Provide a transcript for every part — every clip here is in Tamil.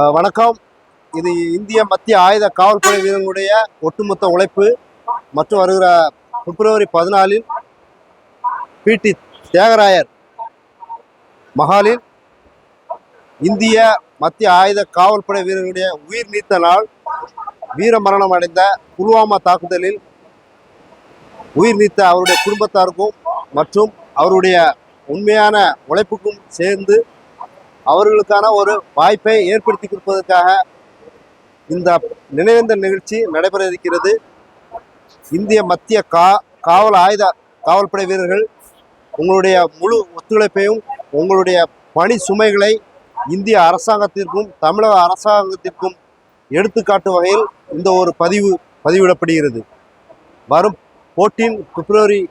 வணக்கம். இது இந்திய மத்திய ஆயுத காவல்படை வீரர்களுடைய ஒட்டுமொத்த உழைப்பு மற்றும் வருகிற பிப்ரவரி 14 பிடி தியாகராயர் மஹாலில் இந்திய மத்திய ஆயுத காவல்படை வீரர்களுடைய உயிர் நீத்த நாள். வீர மரணம் அடைந்த புல்வாமா தாக்குதலில் உயிர் நீத்த அவருடைய குடும்பத்தாருக்கும் மற்றும் அவருடைய உண்மையான உழைப்புக்கும் சேர்ந்து அவர்களுக்கான ஒரு வாய்ப்பை ஏற்படுத்தி கொடுப்பதற்காக இந்த நினைவேந்தல் நிகழ்ச்சி நடைபெற இருக்கிறது. இந்திய மத்திய காவல்படை வீரர்கள் உங்களுடைய முழு ஒத்துழைப்பையும் உங்களுடைய பணி சுமைகளை இந்திய அரசாங்கத்திற்கும் தமிழக அரசாங்கத்திற்கும் எடுத்துக்காட்டு வகையில் இந்த ஒரு பதிவிடப்படுகிறது. வரும் 14 பிப்ரவரி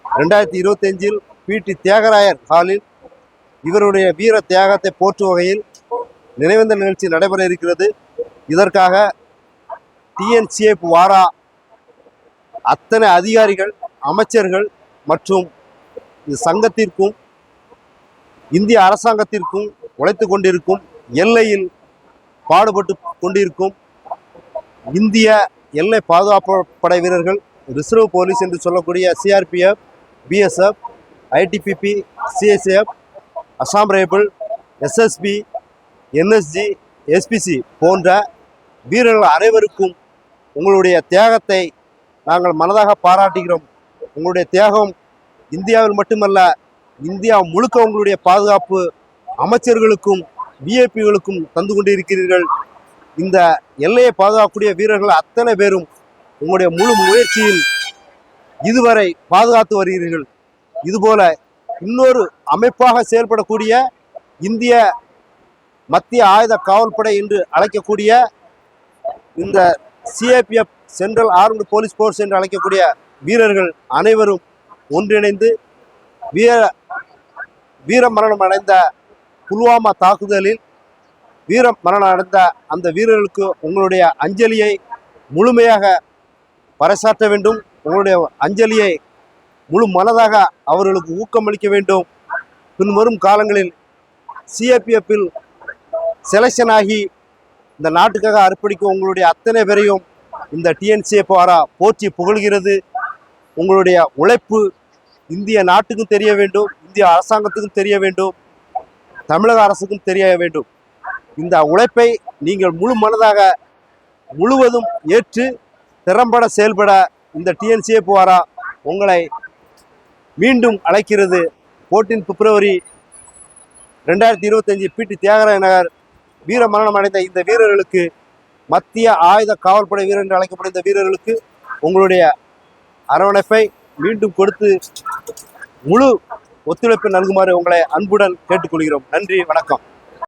2025 பிடி தியாகராயர் ஹாலில் இவருடைய வீர தியாகத்தை போற்றும் வகையில் நினைவேந்தல் நிகழ்ச்சி நடைபெற இருக்கிறது. இதற்காக டிஎன்சிஎஃப் வாரா அத்தனை அதிகாரிகள், அமைச்சர்கள் மற்றும் சங்கத்திற்கும் இந்திய அரசாங்கத்திற்கும் உழைத்து கொண்டிருக்கும், எல்லையில் பாடுபட்டு கொண்டிருக்கும் இந்திய எல்லை பாதுகாப்பு படை வீரர்கள், ரிசர்வ் போலீஸ் என்று சொல்லக்கூடிய CRPF, BSF, ITBP, CSF, Assam rifle, SSB, NSG, SPC போன்ற வீரர்கள் அனைவருக்கும் உங்களுடைய தியாகத்தை நாங்கள் மனதாக பாராட்டுகிறோம். உங்களுடைய தியாகம் இந்தியாவில் மட்டுமல்ல, இந்தியா முழுக்க உங்களுடைய பாதுகாப்பு அமைச்சர்களுக்கும் விஐபிகளுக்கும் தந்து கொண்டிருக்கிறீர்கள். இந்த எல்லையை பாதுகாக்கக்கூடிய வீரர்கள் அத்தனை பேரும் உங்களுடைய முழு முயற்சியில் இதுவரை பாதுகாத்து வருகிறீர்கள். இதுபோல இன்னொரு அமைப்பாக செயல்படக்கூடிய இந்திய மத்திய ஆயுத காவல்படை என்று அழைக்கக்கூடிய இந்த CAPF, central armed police force என்று அழைக்கக்கூடிய வீரர்கள் அனைவரும் ஒன்றிணைந்து வீர மரணம் அடைந்த புல்வாமா தாக்குதலில் வீரம் மரணம் அடைந்த அந்த வீரர்களுக்கு உங்களுடைய அஞ்சலியை முழுமையாக பறைசாற்ற வேண்டும். உங்களுடைய அஞ்சலியை முழு மனதாக அவர்களுக்கு ஊக்கமளிக்க வேண்டும். பின்வரும் காலங்களில் சிஏபிஎஃப்பில் செலெக்ஷன் ஆகி இந்த நாட்டுக்காக அர்ப்பணிக்கும் உங்களுடைய அத்தனை பேரையும் இந்த டிஎன்சிஎஃப் வாரா போற்றி புகழ்கிறது. உங்களுடைய உழைப்பு இந்திய நாட்டுக்கும் தெரிய வேண்டும், இந்திய அரசாங்கத்துக்கும் தெரிய வேண்டும், தமிழக அரசுக்கும் தெரிய வேண்டும். இந்த உழைப்பை நீங்கள் முழு மனதாக முழுவதும் ஏற்று திறம்பட செயல்பட இந்த டிஎன்சிஎஃப் வாரா உங்களை மீண்டும் அழைக்கிறது. 14 பிப்ரவரி 2025 பிடி தியாகராய நகர் வீர மரணம் அடைந்த இந்த வீரர்களுக்கு, மத்திய ஆயுத காவல்படை வீரர் என்று அழைக்கப்படும் இந்த வீரர்களுக்கு உங்களுடைய அரவணைப்பை மீண்டும் கொடுத்து முழு ஒத்துழைப்பு நல்குமாறு உங்களை அன்புடன் கேட்டுக்கொள்கிறோம். நன்றி, வணக்கம்.